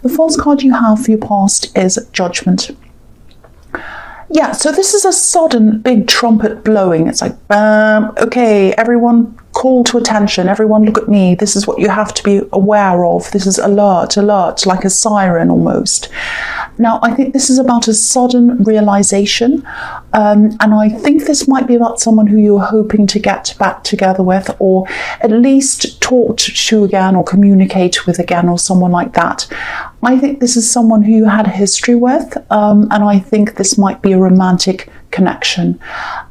The false card you have for your past is Judgment. Yeah, so this is a sudden big trumpet blowing. It's like, bam, okay, everyone call to attention. Everyone look at me. This is what you have to be aware of. This is alert, alert, like a siren almost. Now, I think this is about a sudden realization. And I think this might be about someone who you're hoping to get back together with, or at least talk to again, or communicate with again, or someone like that. I think this is someone who you had a history with, and I think this might be a romantic connection.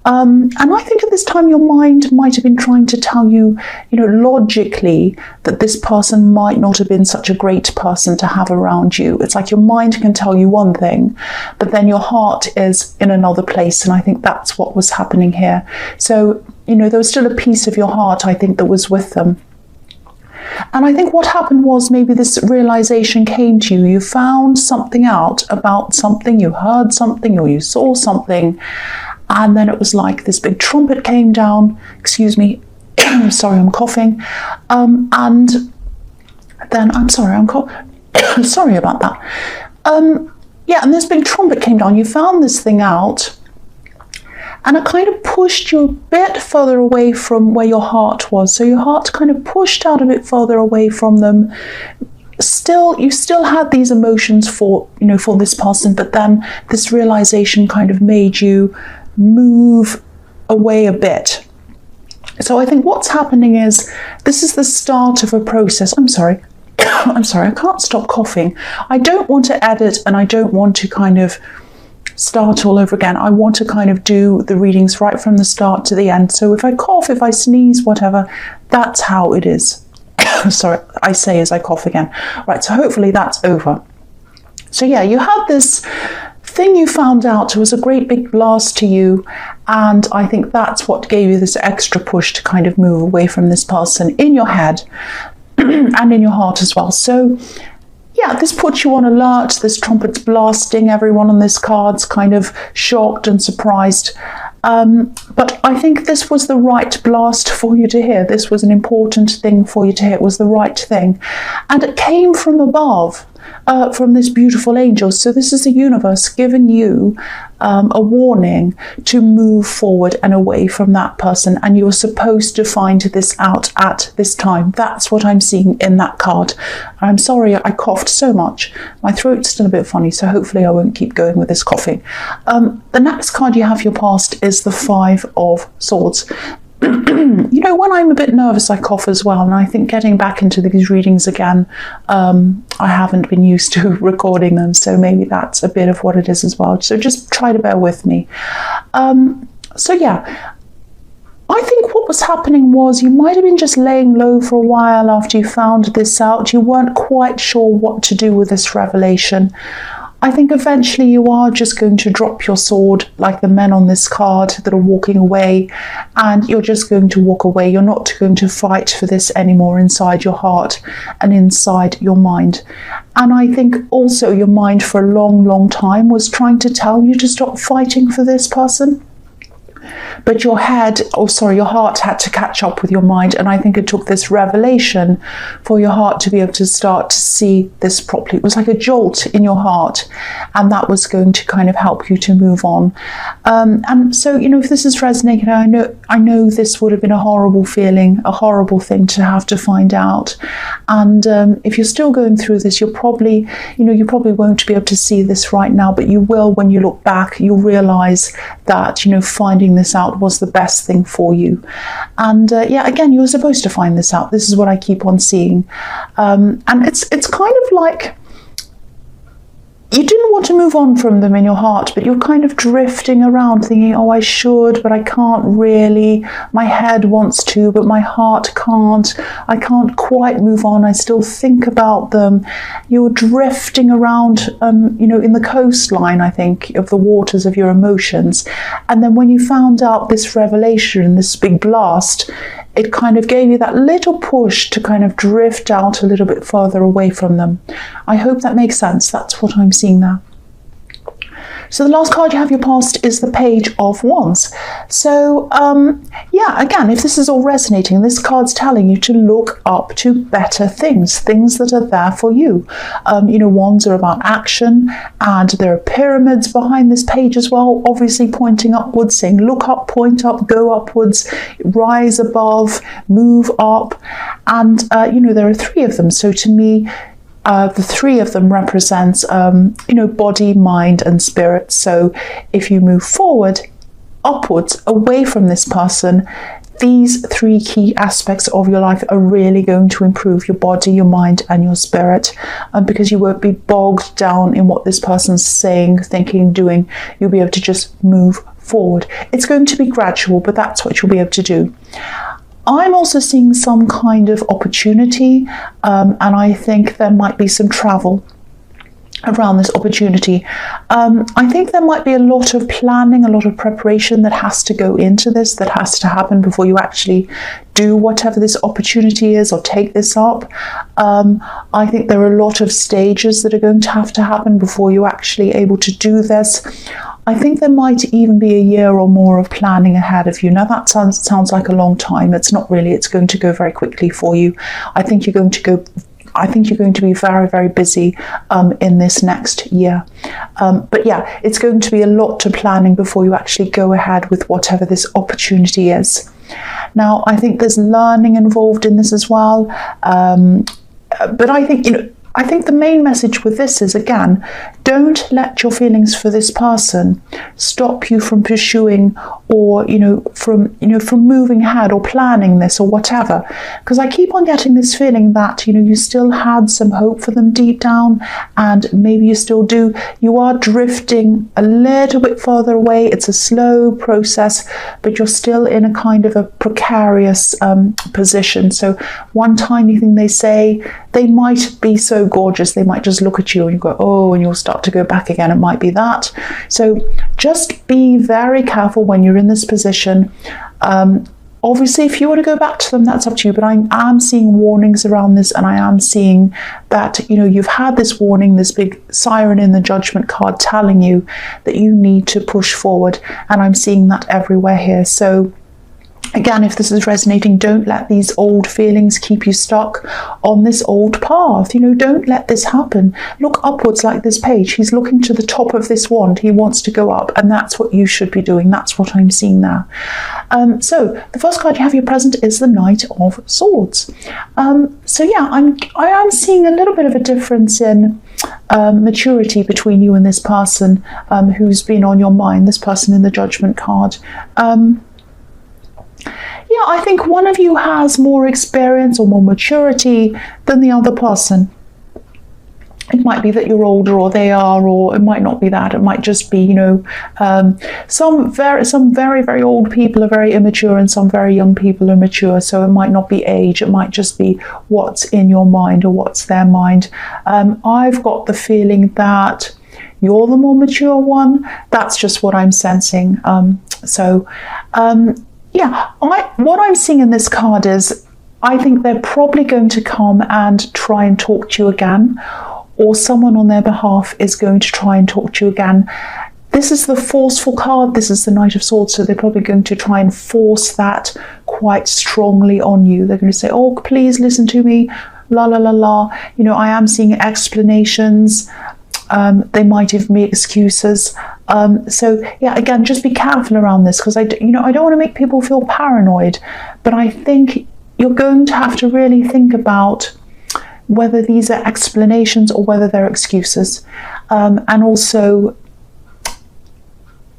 And I think at this time your mind might have been trying to tell you, logically, that this person might not have been such a great person to have around you. It's like your mind can tell you one thing, but then your heart is in another place, and I think that's what was happening here. So, there was still a piece of your heart, I think, that was with them. And I think what happened was maybe this realization came to you. You found something out about something, you heard something, or you saw something, and then it was like this big trumpet came down. Excuse me, sorry, I'm coughing. And then, I'm sorry, sorry about that. Yeah, and this big trumpet came down. You found this thing out, and it kind of pushed you a bit further away from where your heart was. So your heart kind of pushed out a bit further away from them. You still had these emotions for this person, but then this realization kind of made you move away a bit. So I think what's happening is this is the start of a process. I'm sorry, I can't stop coughing. I don't want to edit, and I don't want to kind of start all over again. I want to kind of do the readings right from the start to the end. So if I cough, if I sneeze, whatever, that's how it is. Sorry, I say as I cough again. Right, so hopefully that's over. So yeah, you had this thing you found out. It was a great big blast to you, and I think that's what gave you this extra push to kind of move away from this person in your head and in your heart as well. So yeah, this puts you on alert. This trumpet's blasting. Everyone on this card's kind of shocked and surprised. But I think this was the right blast for you to hear. This was an important thing for you to hear. It was the right thing. And it came from above, from this beautiful angel. So this is the universe giving you a warning to move forward and away from that person. And you're supposed to find this out at this time. That's what I'm seeing in that card. I'm sorry I coughed so much. My throat's still a bit funny, so hopefully I won't keep going with this coughing. The next card you have your past is the Five of Swords. When I'm a bit nervous, I cough as well. And I think getting back into these readings again, I haven't been used to recording them. So maybe that's a bit of what it is as well. So just try to bear with me. So yeah, I think what was happening was you might have been just laying low for a while after you found this out. You weren't quite sure what to do with this revelation. I think eventually you are just going to drop your sword like the men on this card that are walking away, and you're just going to walk away. You're not going to fight for this anymore inside your heart and inside your mind. And I think also your mind for a long, long time was trying to tell you to stop fighting for this person. But your heart had to catch up with your mind, and I think it took this revelation for your heart to be able to start to see this properly. It was like a jolt in your heart, and that was going to kind of help you to move on. And so, if this is resonating, I know this would have been a horrible feeling, a horrible thing to have to find out. And if you're still going through this, you probably won't be able to see this right now, but you will when you look back. You'll realize that, finding this out was the best thing for you. And again, you were supposed to find this out. This is what I keep on seeing. And it's kind of like you didn't want to move on from them in your heart, but you're kind of drifting around thinking, oh, I should, but I can't really. My head wants to, but my heart can't. I can't quite move on. I still think about them. You're drifting around, in the coastline, I think, of the waters of your emotions. And then when you found out this revelation, this big blast, it kind of gave you that little push to kind of drift out a little bit further away from them. I hope that makes sense. That's what I'm seeing now. So the last card you have your past is the Page of Wands. So yeah, again, if this is all resonating, this card's telling you to look up to better things, things that are there for you. You know, wands are about action, and there are pyramids behind this page as well, obviously pointing upwards, saying look up, point up, go upwards, rise above, move up. And you know, there are three of them. So to me, the three of them represents, you know, body, mind, and spirit. So if you move forward, upwards, away from this person, these three key aspects of your life are really going to improve your body, your mind, and your spirit, because you won't be bogged down in what this person's saying, thinking, doing. You'll be able to just move forward. It's going to be gradual, but that's what you'll be able to do. I'm also seeing some kind of opportunity, and I think there might be some travel around this opportunity. I think there might be a lot of planning, a lot of preparation that has to go into this, that has to happen before you actually do whatever this opportunity is or take this up. I think there are a lot of stages that are going to happen before you're actually able to do this. I think there might even be a year or more of planning ahead of you. Now that sounds like a long time. It's not really. It's going to go very quickly for you. I think you're going to be very, very busy in this next year. But yeah, it's going to be a lot to planning before you actually go ahead with whatever this opportunity is. Now, I think there's learning involved in this as well. But I think, you know, I think the main message with this is, again, don't let your feelings for this person stop you from pursuing or, from moving ahead or planning this or whatever. Because I keep on getting this feeling that, you still had some hope for them deep down, and maybe you still do. You are drifting a little bit further away. It's a slow process, but you're still in a kind of a precarious position. So one tiny thing they say, they might be so gorgeous, they might just look at you and you go, oh, and you'll start to go back again. It might be that. So just be very careful when you're in this position. Obviously, if you want to go back to them, that's up to you. But I am seeing warnings around this, and I am seeing that, you've had this warning, this big siren in the Judgment card telling you that you need to push forward. And I'm seeing that everywhere here. So again, if this is resonating, don't let these old feelings keep you stuck on this old path. Don't let this happen. Look upwards like this page. He's looking to the top of this wand. He wants to go up, and that's what you should be doing. That's what I'm seeing now. So the first card you have here present is the Knight of Swords. So yeah, I am seeing a little bit of a difference in maturity between you and this person who's been on your mind, this person in the Judgment card. Yeah, I think one of you has more experience or more maturity than the other person. It might be that you're older, or they are, or it might not be that. It might just be, some very, very old people are very immature, and some very young people are mature. So it might not be age. It might just be what's in your mind or what's their mind. I've got the feeling that you're the more mature one. That's just what I'm sensing. Yeah, what I'm seeing in this card is, I think they're probably going to come and try and talk to you again, or someone on their behalf is going to try and talk to you again. This is the forceful card. This is the Knight of Swords, so they're probably going to try and force that quite strongly on you. They're going to say, oh, please listen to me, la, la, la, la. I am seeing explanations. They might even be excuses. So yeah, again, just be careful around this, because I don't want to make people feel paranoid, but I think you're going to have to really think about whether these are explanations or whether they're excuses. And also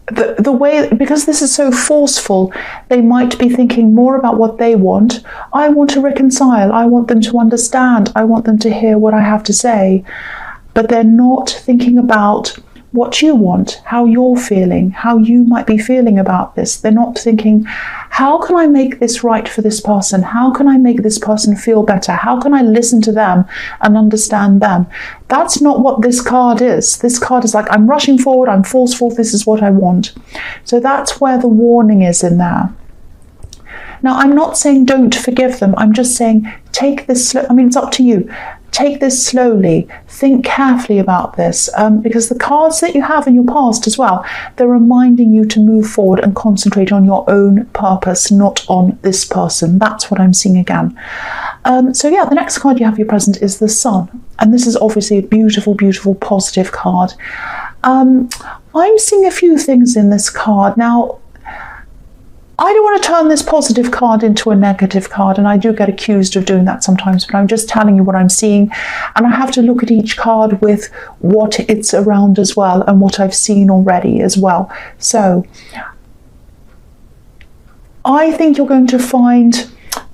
the way, because this is so forceful, they might be thinking more about what they want. I want to reconcile. I want them to understand. I want them to hear what I have to say. But they're not thinking about what you want, how you're feeling, how you might be feeling about this. They're not thinking, how can I make this right for this person? How can I make this person feel better? How can I listen to them and understand them? That's not what this card is. This card is like, I'm rushing forward, I'm forceful, this is what I want. So that's where the warning is in there. Now, I'm not saying don't forgive them. I'm just saying take this, it's up to you. take this slowly, think carefully about this, because the cards that you have in your past as well, they're reminding you to move forward and concentrate on your own purpose, not on this person. That's what I'm seeing again. So yeah, the next card you have for your present is the Sun. And this is obviously a beautiful, beautiful, positive card. I'm seeing a few things in this card. Now, I don't want to turn this positive card into a negative card, and I do get accused of doing that sometimes, but I'm just telling you what I'm seeing, and I have to look at each card with what it's around as well and what I've seen already as well. So I think you're going to find,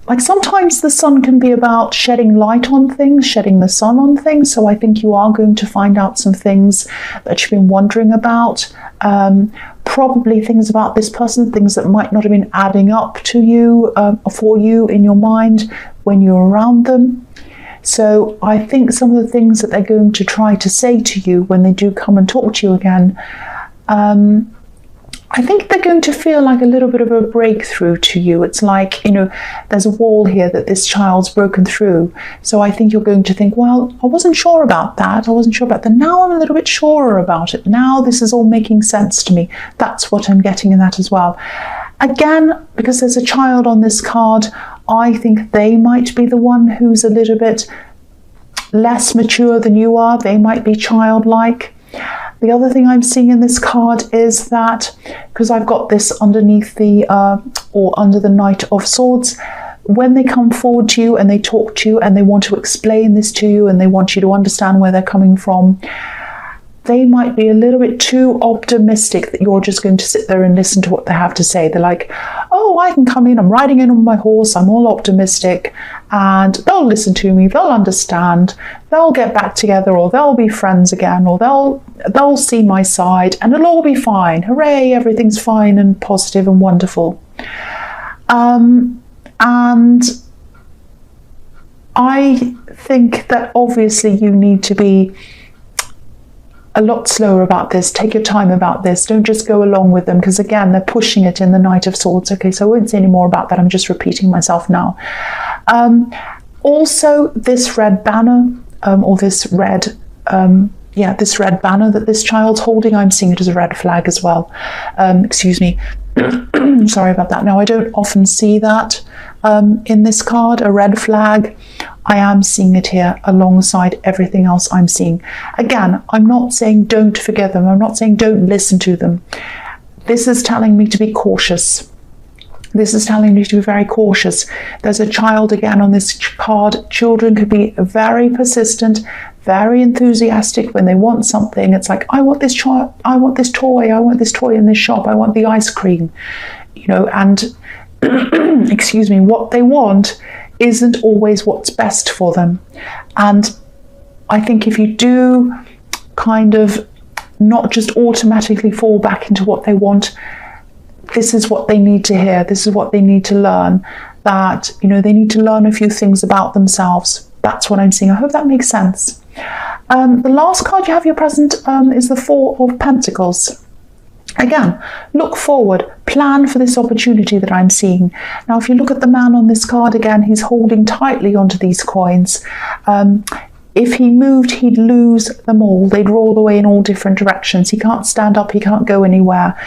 like, sometimes the Sun can be about shedding light on things, shedding the sun on things. So I think you are going to find out some things that you've been wondering about. Probably things about this person, things that might not have been adding up to you, for you in your mind when you're around them. So I think some of the things that they're going to try to say to you when they do come and talk to you again, I think they're going to feel like a little bit of a breakthrough to you. It's like, you know, there's a wall here that this child's broken through. So I think you're going to think, well, I wasn't sure about that. I wasn't sure about that. Now I'm a little bit surer about it. Now this is all making sense to me. That's what I'm getting in that as well. Again, because there's a child on this card, I think they might be the one who's a little bit less mature than you are. They might be childlike. The other thing I'm seeing in this card is that, because I've got this underneath the, or under the Knight of Swords, when they come forward to you and they talk to you and they want to explain this to you and they want you to understand where they're coming from, they might be a little bit too optimistic that you're just going to sit there and listen to what they have to say. They're like, oh, I can come in, I'm riding in on my horse, I'm all optimistic, and they'll listen to me, they'll understand, they'll get back together, or they'll be friends again, or they'll see my side, and it'll all be fine. Hooray, everything's fine and positive and wonderful. And I think that obviously you need to be a lot slower about this. Take your time about this. Don't just go along with them, because again, they're pushing it in the Knight of Swords. Okay, so I won't say any more about that. I'm just repeating myself now. Also, this red banner, or this red, this red banner that this child's holding, I'm seeing it as a red flag as well. Excuse me. Sorry about that. Now, I don't often see that in this card, a red flag. I am seeing it here alongside everything else I'm seeing. Again, I'm not saying don't forgive them. I'm not saying don't listen to them. This is telling me to be cautious. This is telling me to be very cautious. There's a child again on this card. Children could be very persistent, very enthusiastic when they want something. It's like, I want this toy, I want this toy in this shop, I want the ice cream, you know, and excuse me, what they want isn't always what's best for them. And I think if you do kind of not just automatically fall back into what they want, this is what they need to hear. This is what they need to learn, that, you know, they need to learn a few things about themselves. That's what I'm seeing. I hope that makes sense. The last card you have your present is the Four of Pentacles. Again, look forward, plan for this opportunity that I'm seeing. Now, if you look at the man on this card again, he's holding tightly onto these coins. If he moved, he'd lose them all. They'd roll away in all different directions. He can't stand up, he can't go anywhere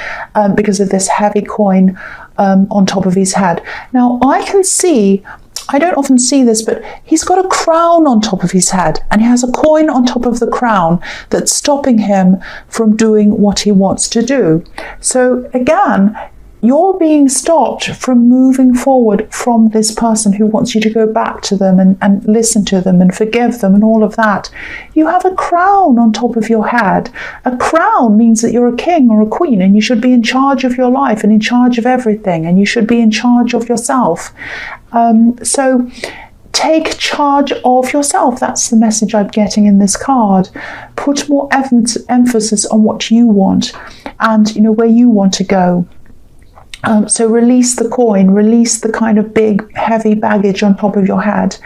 because of this heavy coin on top of his head. Now, I can see, I don't often see this, but he's got a crown on top of his head, and he has a coin on top of the crown that's stopping him from doing what he wants to do. So again, you're being stopped from moving forward from this person who wants you to go back to them and listen to them and forgive them and all of that. You have a crown on top of your head. A crown means that you're a king or a queen, and you should be in charge of your life and in charge of everything, and you should be in charge of yourself. So take charge of yourself. That's the message I'm getting in this card. Put more emphasis on what you want and, you know, where you want to go. So release the coin, release the kind of big, heavy baggage on top of your head,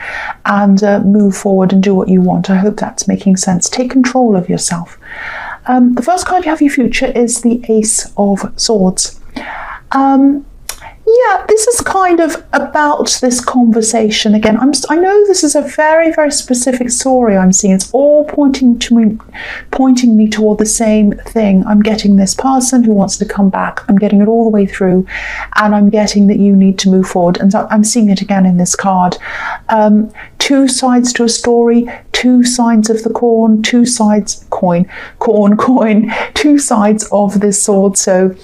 and move forward and do what you want. I hope that's making sense. Take control of yourself. The first card you have for your future is the Ace of Swords. Yeah, this is kind of about this conversation again. I know this is a very, very specific story I'm seeing. It's all pointing me toward the same thing. I'm getting this person who wants to come back. I'm getting it all the way through, and I'm getting that you need to move forward. And so I'm seeing it again in this card. Two sides to a story, two sides of the coin, two sides two sides of this sword. So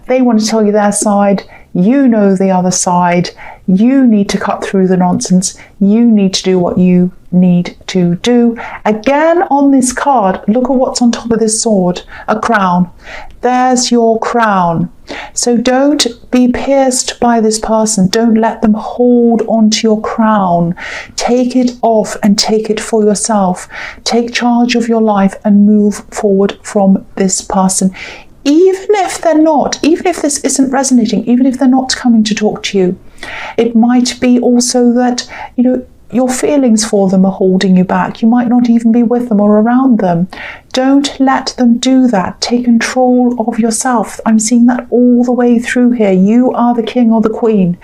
they want to tell you their side. You know the other side. You need to cut through the nonsense. You need to do what you need to do. Again, on this card, look at what's on top of this sword. A crown. There's your crown. So don't be pierced by this person. Don't let them hold onto your crown. Take it off and take it for yourself. Take charge of your life and move forward from this person. Even if this isn't resonating, even if they're not coming to talk to you, it might be also that, your feelings for them are holding you back. You might not even be with them or around them. Don't let them do that. Take control of yourself. I'm seeing that all the way through here. You are the king or the queen.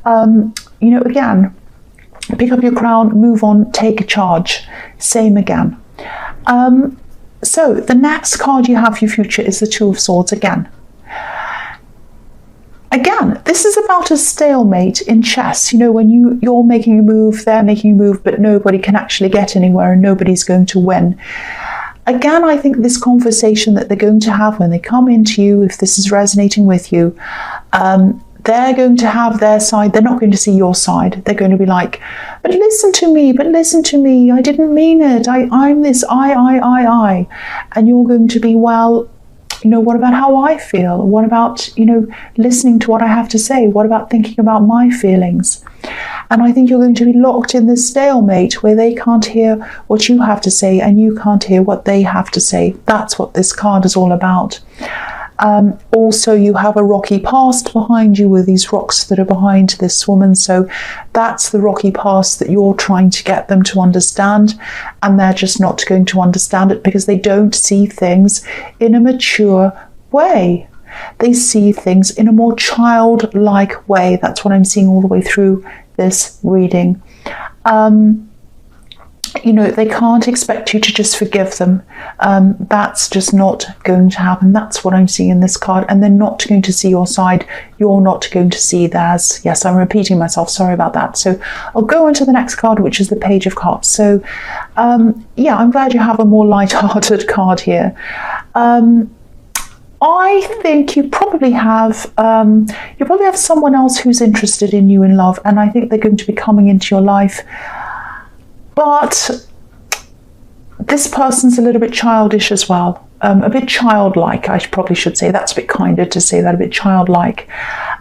Again, pick up your crown, move on, take charge. Same again. So the next card you have for your future is the Two of Swords again. Again, this is about a stalemate in chess. When you're making a move, they're making a move, but nobody can actually get anywhere and nobody's going to win. Again, I think this conversation that they're going to have when they come into you, if this is resonating with you, they're going to have their side. They're not going to see your side. They're going to be like, but listen to me. I didn't mean it. I'm this, I. And you're going to be, well, what about how I feel? What about, listening to what I have to say? What about thinking about my feelings? And I think you're going to be locked in this stalemate where they can't hear what you have to say and you can't hear what they have to say. That's what this card is all about. Also, you have a rocky past behind you with these rocks that are behind this woman. So that's the rocky past that you're trying to get them to understand. And they're just not going to understand it because they don't see things in a mature way. They see things in a more childlike way. That's what I'm seeing all the way through this reading. They can't expect you to just forgive them. That's just not going to happen. That's what I'm seeing in this card. And they're not going to see your side. You're not going to see theirs. Yes, I'm repeating myself. Sorry about that. So I'll go on to the next card, which is the Page of Cups. So, I'm glad you have a more light-hearted card here. I think you probably have someone else who's interested in you in love. And I think they're going to be coming into your life. But this person's a little bit childish as well, a bit childlike, I probably should say. That's a bit kinder to say that, a bit childlike.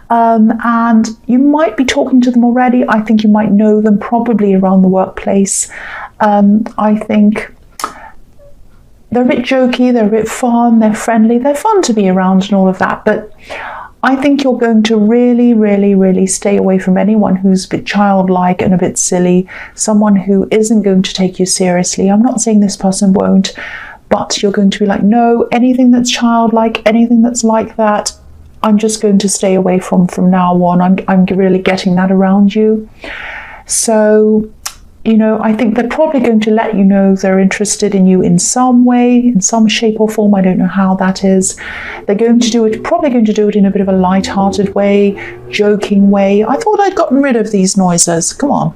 And you might be talking to them already. I think you might know them probably around the workplace. I think they're a bit jokey, they're a bit fun, they're friendly, they're fun to be around and all of that. But I think you're going to really, really, really stay away from anyone who's a bit childlike and a bit silly, someone who isn't going to take you seriously. I'm not saying this person won't, but you're going to be like, no, anything that's childlike, anything that's like that, I'm just going to stay away from now on. I'm really getting that around you. So, I think they're probably going to let you know they're interested in you in some way, in some shape or form. I don't know how that is. They're probably going to do it in a bit of a light-hearted way, joking way. I thought I'd gotten rid of these noises. Come on.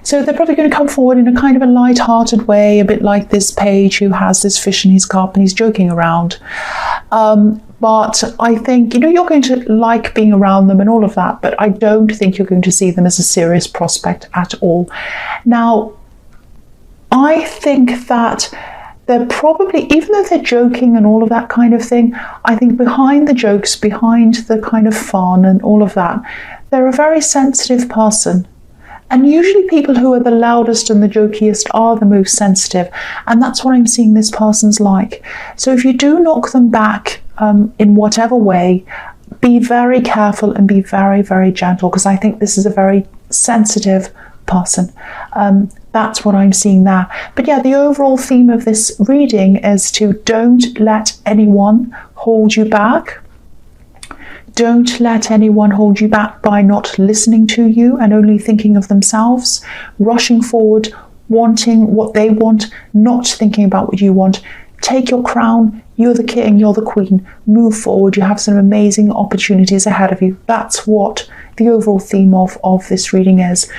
So they're probably going to come forward in a kind of a light-hearted way, a bit like this page who has this fish in his cup and he's joking around. But I think, you're going to like being around them and all of that, but I don't think you're going to see them as a serious prospect at all. Now, I think that they're probably, even though they're joking and all of that kind of thing, I think behind the jokes, behind the kind of fun and all of that, they're a very sensitive person. And usually people who are the loudest and the jokiest are the most sensitive. And that's what I'm seeing this person's like. So if you do knock them back in whatever way, be very careful and be very, very gentle, because I think this is a very sensitive person. That's what I'm seeing there. But yeah, the overall theme of this reading is to don't let anyone hold you back. Don't let anyone hold you back by not listening to you and only thinking of themselves, rushing forward, wanting what they want, not thinking about what you want. Take your crown. You're the king, you're the queen. Move forward. You have some amazing opportunities ahead of you. That's what the overall theme of this reading is.